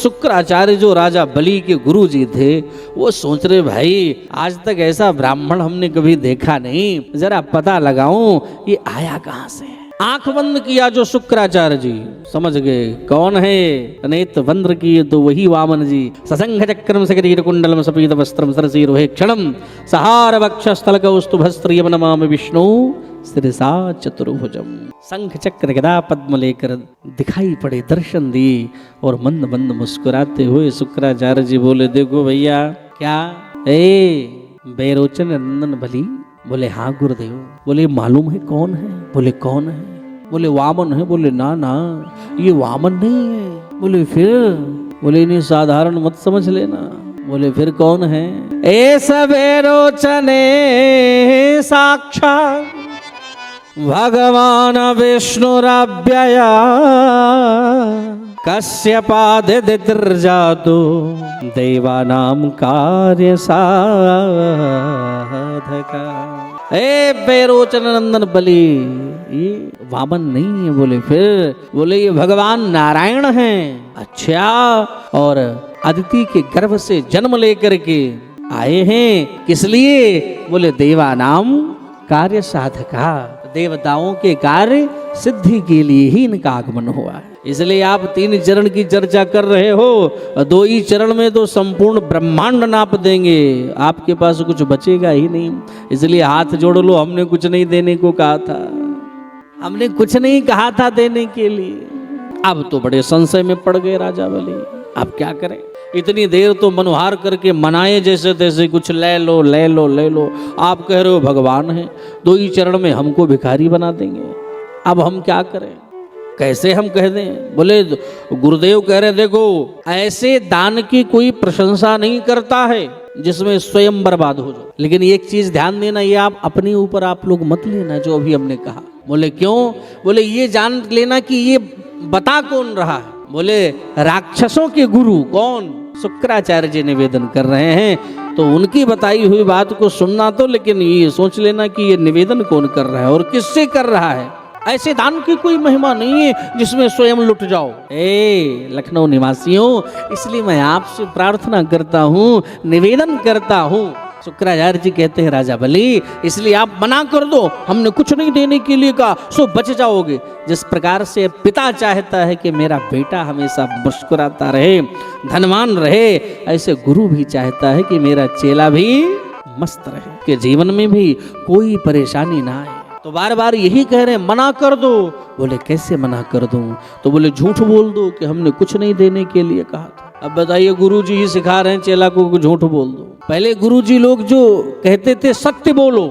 शुक्राचार्य जो राजा बलि के गुरु जी थे, वो सोच रहे भाई आज तक ऐसा ब्राह्मण हमने कभी देखा नहीं, जरा पता लगाऊं ये आया कहां से। आंख बंद किया जो शुक्राचार्य जी, समझ गए कौन है, नेत्र बंद किए तो वही वामन जी। ससंघ चक्रम सकरीर कुंडलम सपीत वस्त्रम सरसीरोहे क्षणम सहार वक्षस्थल कौस्तुभस्त्रियम नमामि विष्णु सिरसा चतुर्भुजम। शंख चक्र गदा पद्म लेकर दिखाई पड़े, दर्शन दिए और मंद मंद मुस्कुराते हुए शुक्राचार्य जी बोले, देखो भैया क्या बेरोचन नंदन बलि? बोले हाँ गुरुदेव। बोले मालूम है कौन है? बोले कौन है? बोले वामन है। बोले ना ना ये वामन नहीं है। बोले फिर? बोले इन्हें साधारण मत समझ लेना। बोले फिर कौन है? ऐसा बेरोचने साक्षात भगवान विष्णुराव्यया कश्यपादितिर्जातो देवानां कार्य साधका। ए बेरोचन नंदन बलि, ये वामन नहीं है। बोले फिर? बोले ये भगवान नारायण हैं। अच्छा, और अदिति के गर्भ से जन्म लेकर के आए हैं, किस लिए? बोले देवानाम कार्य साधका, देवताओं के कार्य सिद्धि के लिए ही इनका आगमन हुआ है। इसलिए आप 3 चरण की चर्चा कर रहे हो, 2 ही चरण में तो संपूर्ण ब्रह्मांड नाप देंगे, आपके पास कुछ बचेगा ही नहीं। इसलिए हाथ जोड़ लो, हमने कुछ नहीं देने को कहा था, हमने कुछ नहीं कहा था देने के लिए। अब तो बड़े संशय में पड़ गए राजा बलि, अब क्या करें? इतनी देर तो मनोहार करके मनाए जैसे तैसे, कुछ ले लो ले लो ले लो। आप कह रहे हो भगवान है, 2 ही चरण में हमको भिखारी बना देंगे, अब हम क्या करें? कैसे हम कह दें? बोले गुरुदेव कह रहे देखो ऐसे दान की कोई प्रशंसा नहीं करता है जिसमें स्वयं बर्बाद हो जाए। लेकिन एक चीज ध्यान देना, ये आप अपने ऊपर आप लोग मत लेना जो अभी हमने कहा। बोले क्यों? बोले ये जान लेना कि ये बता कौन रहा है। बोले राक्षसों के गुरु कौन? शुक्राचार्य जी निवेदन कर रहे हैं, तो उनकी बताई हुई बात को सुनना तो, लेकिन ये सोच लेना कि ये निवेदन कौन कर रहा है और किससे कर रहा है। ऐसे दान की कोई महिमा नहीं है जिसमें स्वयं लुट जाओ। लखनऊ निवासियों, इसलिए मैं आपसे प्रार्थना करता हूँ, निवेदन करता हूँ। शुक्राचार्य जी कहते हैं राजा बलि, इसलिए आप मना कर दो, हमने कुछ नहीं देने के लिए कहा, सो बच जाओगे। जिस प्रकार से पिता चाहता है कि मेरा बेटा हमेशा मुस्कुराता रहे, धनवान रहे, ऐसे गुरु भी चाहता है कि मेरा चेला भी मस्त रहे, कि जीवन में भी कोई परेशानी ना आए। तो बार बार यही कह रहे हैं मना कर दो। बोले कैसे मना कर दूं? तो बोले झूठ बोल दो कि हमने कुछ नहीं देने के लिए कहा था। अब बताइए, गुरुजी ही सिखा रहे हैं चेला को झूठ बोल दो। पहले गुरुजी लोग जो कहते थे सत्य बोलो,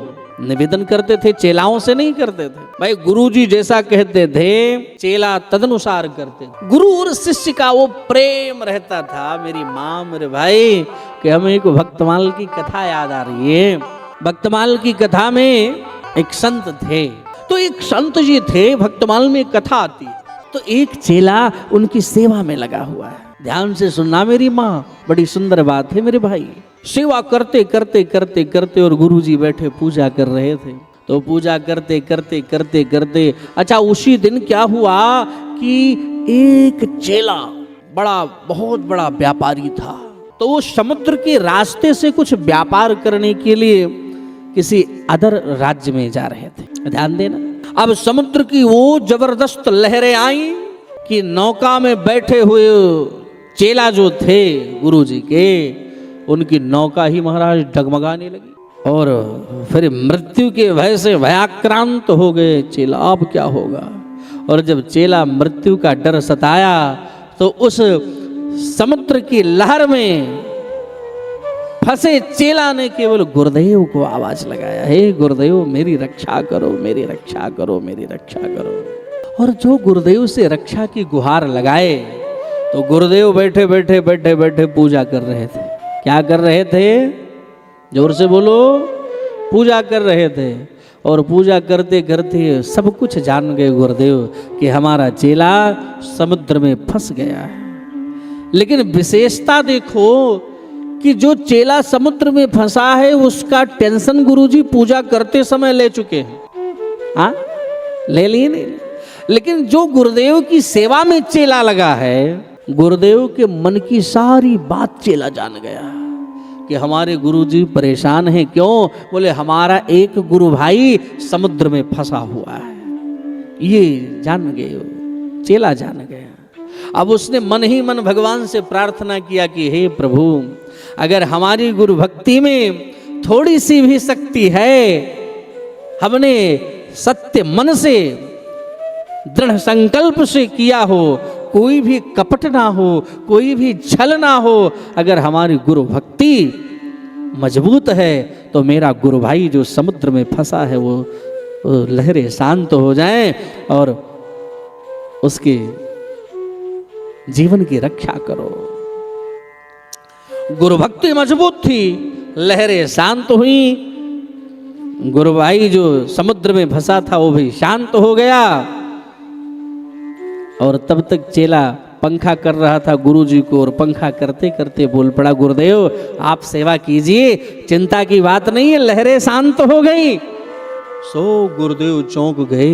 निवेदन करते थे, चेलाओं से नहीं करते थे। भाई गुरुजी जैसा कहते थे चेला तदनुसार करते थे। गुरु और शिष्य का वो प्रेम रहता था। मेरी माँ मेरे भाई कि हमें एक भक्तमाल की कथा याद आ रही है। भक्तमाल की कथा में एक संत थे, तो एक संत जी थे, भक्तमाल में कथा आती है, तो एक चेला उनकी सेवा में लगा हुआ है। ध्यान से सुनना मेरी माँ, बड़ी सुंदर बात है मेरे भाई। सेवा करते करते करते करते और गुरुजी बैठे पूजा कर रहे थे, तो पूजा करते करते करते करते अच्छा उसी दिन क्या हुआ कि एक चेला बहुत बड़ा व्यापारी था, तो वो समुद्र के रास्ते से कुछ व्यापार करने के लिए किसी अदर राज्य में जा रहे थे। ध्यान देना, अब समुद्र की वो जबरदस्त लहरें आई कि नौका में बैठे हुए चेला जो थे गुरुजी के, उनकी नौका ही महाराज डगमगाने लगी और फिर मृत्यु के भय से भयाक्रांत हो गए चेला। अब क्या होगा? और जब चेला मृत्यु का डर सताया तो उस समुद्र की लहर में फंसे चेला ने केवल गुरुदेव को आवाज लगाया, हे गुरुदेव मेरी रक्षा करो, मेरी रक्षा करो, मेरी रक्षा करो। और जो गुरुदेव से रक्षा की गुहार लगाए, तो गुरुदेव बैठे बैठे बैठे बैठे पूजा कर रहे थे। क्या कर रहे थे? जोर से बोलो। पूजा कर रहे थे। और पूजा करते करते सब कुछ जान गए गुरुदेव कि हमारा चेला समुद्र में फंस गया है। लेकिन विशेषता देखो कि जो चेला समुद्र में फंसा है उसका टेंशन गुरुजी पूजा करते समय ले चुके हैं। हाँ, ले लिए नहीं। लेकिन जो गुरुदेव की सेवा में चेला लगा है गुरुदेव के मन की सारी बात चेला जान गया कि हमारे गुरुजी परेशान हैं। क्यों? बोले हमारा एक गुरु भाई समुद्र में फंसा हुआ है। ये जान गए, चेला जान गया। अब उसने मन ही मन भगवान से प्रार्थना किया कि हे प्रभु, अगर हमारी गुरु भक्ति में थोड़ी सी भी शक्ति है, हमने सत्य मन से दृढ़ संकल्प से किया हो, कोई भी कपट ना हो, कोई भी छल ना हो, अगर हमारी गुरु भक्ति मजबूत है तो मेरा गुरु भाई जो समुद्र में फंसा है वो लहरें शांत हो जाएं और उसके जीवन की रक्षा करो। गुरु भक्ति मजबूत थी, लहरें शांत हुई, गुरु भाई जो समुद्र में फंसा था वो भी शांत हो गया। और तब तक चेला पंखा कर रहा था गुरुजी को, और पंखा करते करते बोल पड़ा, गुरुदेव आप सेवा कीजिए, चिंता की बात नहीं है, लहरें शांत हो गई। सो गुरुदेव चौंक गए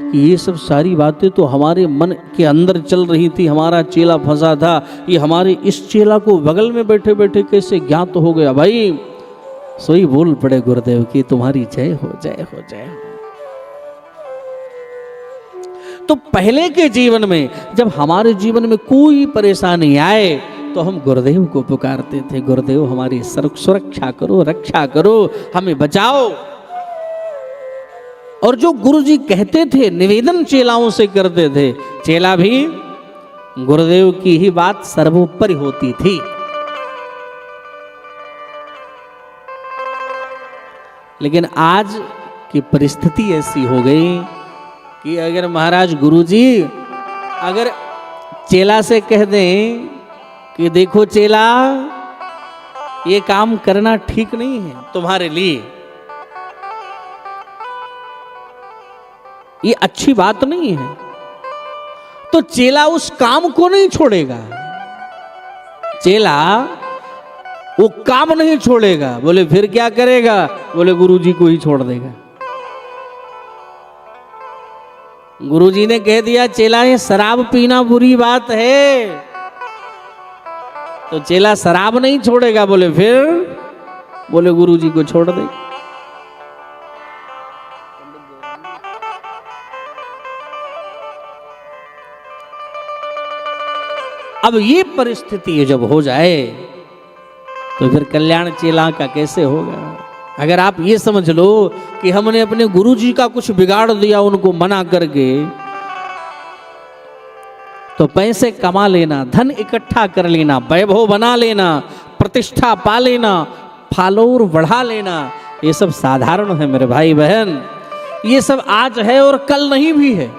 कि ये सब सारी बातें तो हमारे मन के अंदर चल रही थी, हमारा चेला फंसा था, ये हमारे इस चेला को बगल में बैठे बैठे कैसे ज्ञात हो गया भाई। सोई बोल पड़े गुरुदेव की तुम्हारी जय हो, जय हो, जय हो। तो पहले के जीवन में जब हमारे जीवन में कोई परेशानी आए तो हम गुरुदेव को पुकारते थे, गुरुदेव हमारी सुरक्षा करो, रक्षा करो, हमें बचाओ। और जो गुरुजी कहते थे निवेदन चेलाओं से करते थे, चेला भी गुरुदेव की ही बात सर्वोपरि होती थी। लेकिन आज की परिस्थिति ऐसी हो गई कि अगर महाराज गुरुजी अगर चेला से कह दें कि देखो चेला ये काम करना ठीक नहीं है तुम्हारे लिए, ये अच्छी बात नहीं है, तो चेला उस काम को नहीं छोड़ेगा, चेला वो काम नहीं छोड़ेगा। बोले फिर क्या करेगा? बोले गुरुजी को ही छोड़ देगा। गुरुजी ने कह दिया चेला ये शराब पीना बुरी बात है, तो चेला शराब नहीं छोड़ेगा। बोले फिर? बोले गुरुजी को छोड़ दे। अब ये परिस्थिति जब हो जाए तो फिर कल्याण चेला का कैसे होगा? अगर आप ये समझ लो कि हमने अपने गुरुजी का कुछ बिगाड़ दिया उनको मना करके, तो पैसे कमा लेना, धन इकट्ठा कर लेना, वैभव बना लेना, प्रतिष्ठा पा लेना, फॉलोअर बढ़ा लेना, ये सब साधारण है मेरे भाई बहन। ये सब आज है और कल नहीं भी है,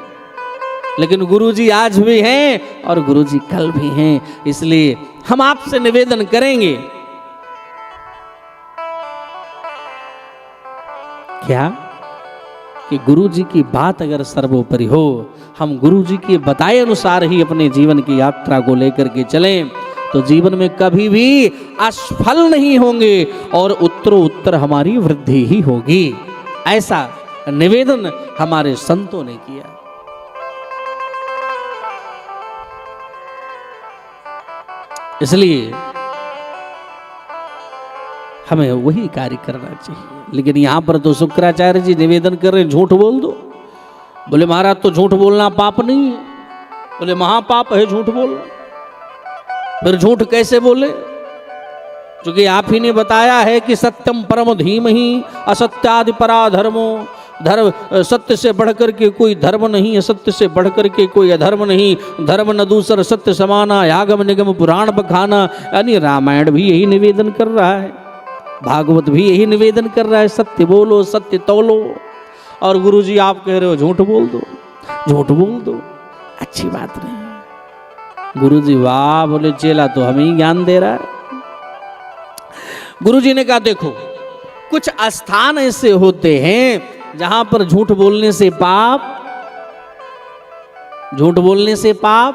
लेकिन गुरुजी आज भी हैं और गुरुजी कल भी हैं। इसलिए हम आपसे निवेदन करेंगे क्या कि गुरुजी की बात अगर सर्वोपरि हो, हम गुरुजी के बताए अनुसार ही अपने जीवन की यात्रा को लेकर के चलें, तो जीवन में कभी भी असफल नहीं होंगे और उत्तरोत्तर हमारी वृद्धि ही होगी। ऐसा निवेदन हमारे संतों ने किया। इसलिए हमें वही कार्य करना चाहिए। लेकिन यहां पर तो शुक्राचार्य जी निवेदन कर रहे झूठ बोल दो। बोले महाराज तो झूठ बोलना पाप नहीं है। बोले महापाप है झूठ बोलना। फिर झूठ कैसे बोले? क्योंकि आप ही ने बताया है कि सत्यम परम धीमहि असत्यादि परा धर्मो, धर्म सत्य से बढ़कर के कोई धर्म नहीं, असत्य से बढ़कर के कोई अधर्म नहीं, धर्म न दूसर सत्य समाना, यागम निगम पुराण बखाना। यानी रामायण भी यही निवेदन कर रहा है, भागवत भी यही निवेदन कर रहा है, सत्य बोलो, सत्य तौलो। और गुरुजी आप कह रहे हो झूठ बोल दो, झूठ बोल दो, अच्छी बात नहीं। गुरुजी वाह, बोले चेला तो हमें ही ज्ञान दे रहा है। गुरुजी ने कहा देखो कुछ स्थान ऐसे होते हैं जहां पर झूठ बोलने से पाप, झूठ बोलने से पाप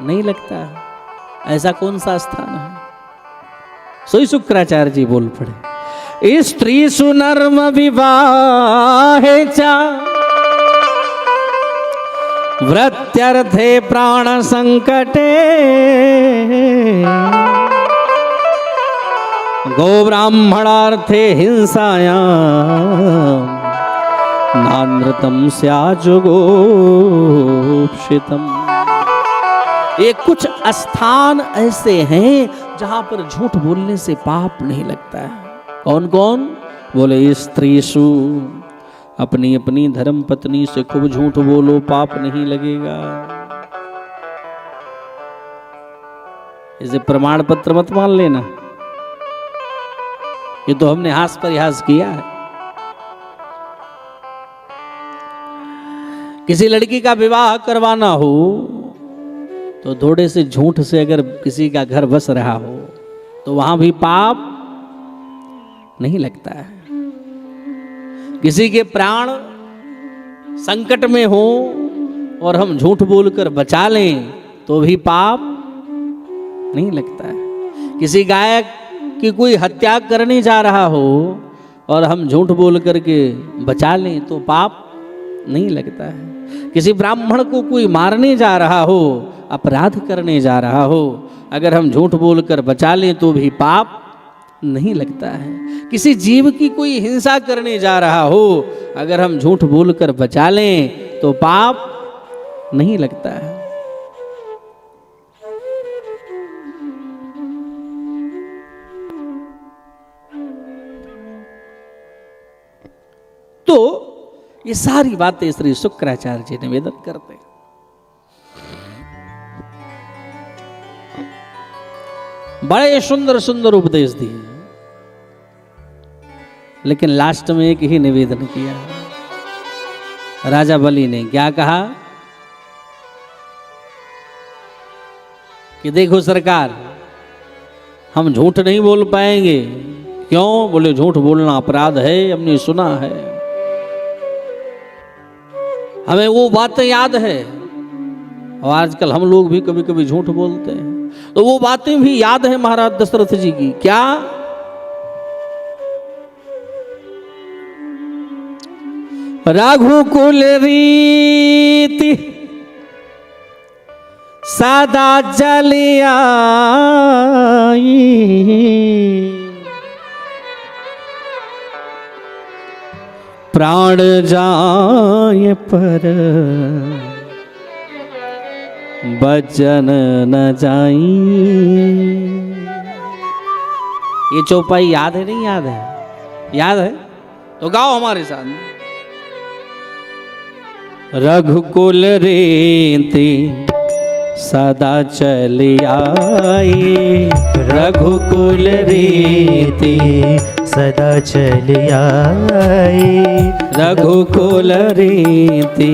नहीं लगता। ऐसा कौन सा स्थान है? सोई शुक्राचार्य जी बोल पड़े, स्त्री सुनर्म विवाह चा वृत्यर्थे प्राण संकटे गोब्राह्मणार्थे हिंसायां नानृतम स्याजुगोप्सितम। ये कुछ स्थान ऐसे हैं जहां पर झूठ बोलने से पाप नहीं लगता है। कौन कौन? बोले स्त्रीषु, अपनी अपनी धर्म पत्नी से खूब झूठ बोलो, पाप नहीं लगेगा। इसे प्रमाण पत्र मत मान लेना, ये तो हमने हास परिहास किया है। किसी लड़की का विवाह करवाना हो तो थोड़े से झूठ से अगर किसी का घर बस रहा हो तो वहां भी पाप नहीं लगता है। किसी के प्राण संकट में हो और हम झूठ बोलकर बचा लें तो भी पाप नहीं लगता है। किसी गायक की कोई हत्या करने जा रहा हो और हम झूठ बोल करके बचा लें तो पाप नहीं लगता है। किसी ब्राह्मण को कोई मारने जा रहा हो, अपराध करने जा रहा हो, अगर हम झूठ बोलकर बचा लें तो भी पाप नहीं लगता है। किसी जीव की कोई हिंसा करने जा रहा हो, अगर हम झूठ बोलकर बचा लें तो पाप नहीं लगता है। तो ये सारी बातें श्री शुक्राचार्य जी निवेदन करते हैं। बड़े सुंदर सुंदर उपदेश दिए, लेकिन लास्ट में एक ही निवेदन किया। राजा बलि ने क्या कहा कि देखो सरकार, हम झूठ नहीं बोल पाएंगे। क्यों? बोले झूठ बोलना अपराध है, हमने सुना है, हमें वो बातें याद है। और आजकल हम लोग भी कभी कभी झूठ बोलते हैं, तो वो बातें भी याद है महाराज दशरथ जी की। क्या? रघुकुल रीति सदा चली आई, प्राण जाए पर बचन न जाई। ये चौपाई याद है? नहीं याद है? याद है तो गाओ हमारे साथ। रघुकुल रीति सदा चली आई, रघुकुल रीति सदा चली आई, रघुकुल रीति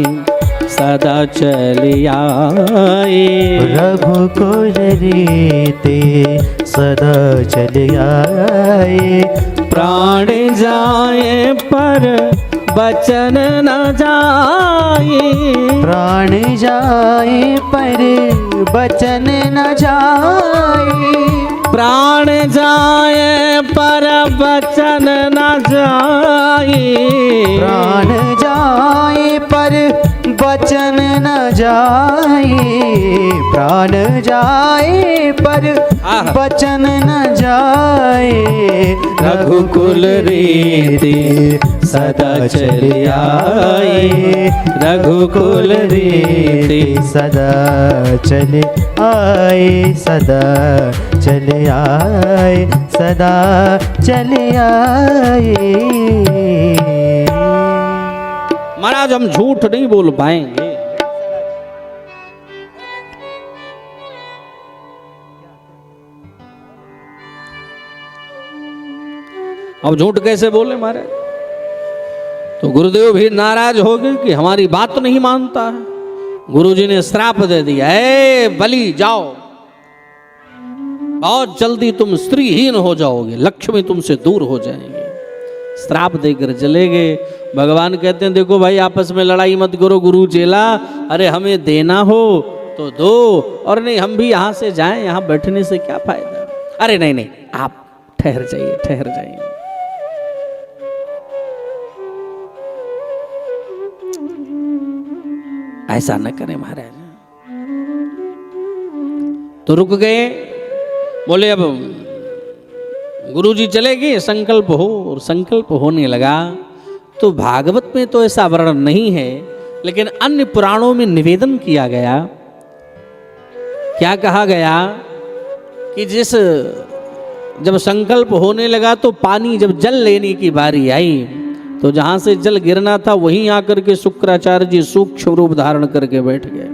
सदा चली आई, रघुकुल रीति सदा चली आई, प्राण जाए पर बचन न जाए, प्राण जाए पर बचन न जाए, प्राण जाए पर बचन न जाए, प्राण जाए पर बचन न जाए, प्राण जाए पर बचन न जाए, रघुकुल रीति सदा चली आई, रघुकुल रीति सदा चले आए, सदा चले आए, सदा चले आए। महाराज हम झूठ नहीं बोल पाएंगे। अब झूठ कैसे बोले महाराज? तो गुरुदेव भी नाराज हो गए कि हमारी बात नहीं मानता है। गुरुजी ने श्राप दे दिया, ए बलि जाओ, बहुत जल्दी तुम स्त्रीहीन हो जाओगे, लक्ष्मी तुमसे दूर हो जाएंगे। श्राप देकर चले गए। भगवान कहते हैं देखो भाई आपस में लड़ाई मत करो गुरु चेला, अरे हमें देना हो तो दो, और नहीं हम भी यहाँ से जाएं, यहाँ बैठने से क्या फायदा। अरे नहीं नहीं आप ठहर जाइए, ठहर जाइए। ऐसा न करें महाराज। तो रुक गए, बोले अब गुरुजी चले गए, संकल्प हो। और संकल्प होने लगा तो भागवत में तो ऐसा वर्णन नहीं है, लेकिन अन्य पुराणों में निवेदन किया गया। क्या कहा गया कि जब संकल्प होने लगा तो पानी, जब जल लेने की बारी आई तो जहां से जल गिरना था वहीं आकर के शुक्राचार्य जी सूक्ष्म रूप धारण करके बैठ गए।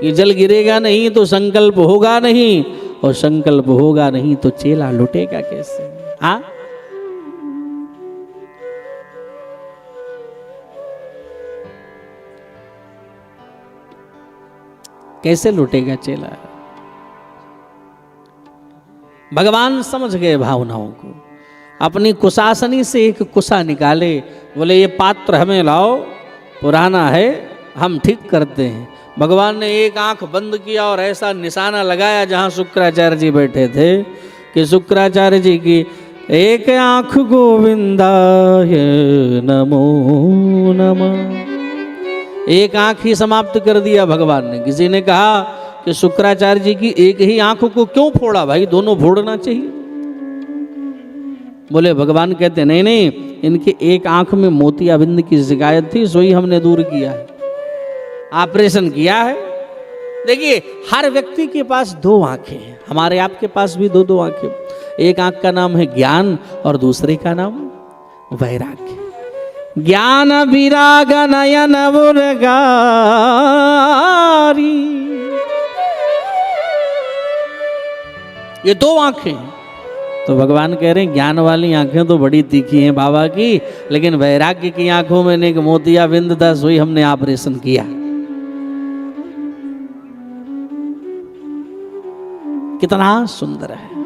ये जल गिरेगा नहीं तो संकल्प होगा नहीं, और संकल्प होगा नहीं तो चेला लुटेगा कैसे? हाँ, कैसे लुटेगा चेला? भगवान समझ गए भावनाओं को, अपनी कुशासनी से एक कुशा निकाले, बोले ये पात्र हमें लाओ, पुराना है, हम ठीक करते हैं। भगवान ने एक आंख बंद किया और ऐसा निशाना लगाया जहां शुक्राचार्य जी बैठे थे कि शुक्राचार्य जी की एक आंख गोविंदाय नमो नमः, एक आंख ही समाप्त कर दिया भगवान ने। किसी ने कहा कि शुक्राचार्य जी की एक ही आंख को क्यों फोड़ा भाई, दोनों फोड़ना चाहिए। बोले भगवान कहते नहीं नहीं, इनके एक आंख में मोतियाबिंद की शिकायत थी, सोई हमने दूर किया है, ऑपरेशन किया है। देखिए हर व्यक्ति के पास दो आंखें हैं, हमारे आपके पास भी दो आंखें। एक आंख का नाम है ज्ञान और दूसरे का नाम वैराग्य। ज्ञान विराग नयन उर्गारी, ये दो आंखें। तो भगवान कह रहे हैं ज्ञान वाली आंखें तो बड़ी तीखी हैं बाबा की, लेकिन वैराग्य की आंखों में एक मोतियाबिंद था, सोई हमने ऑपरेशन किया। कितना सुंदर है।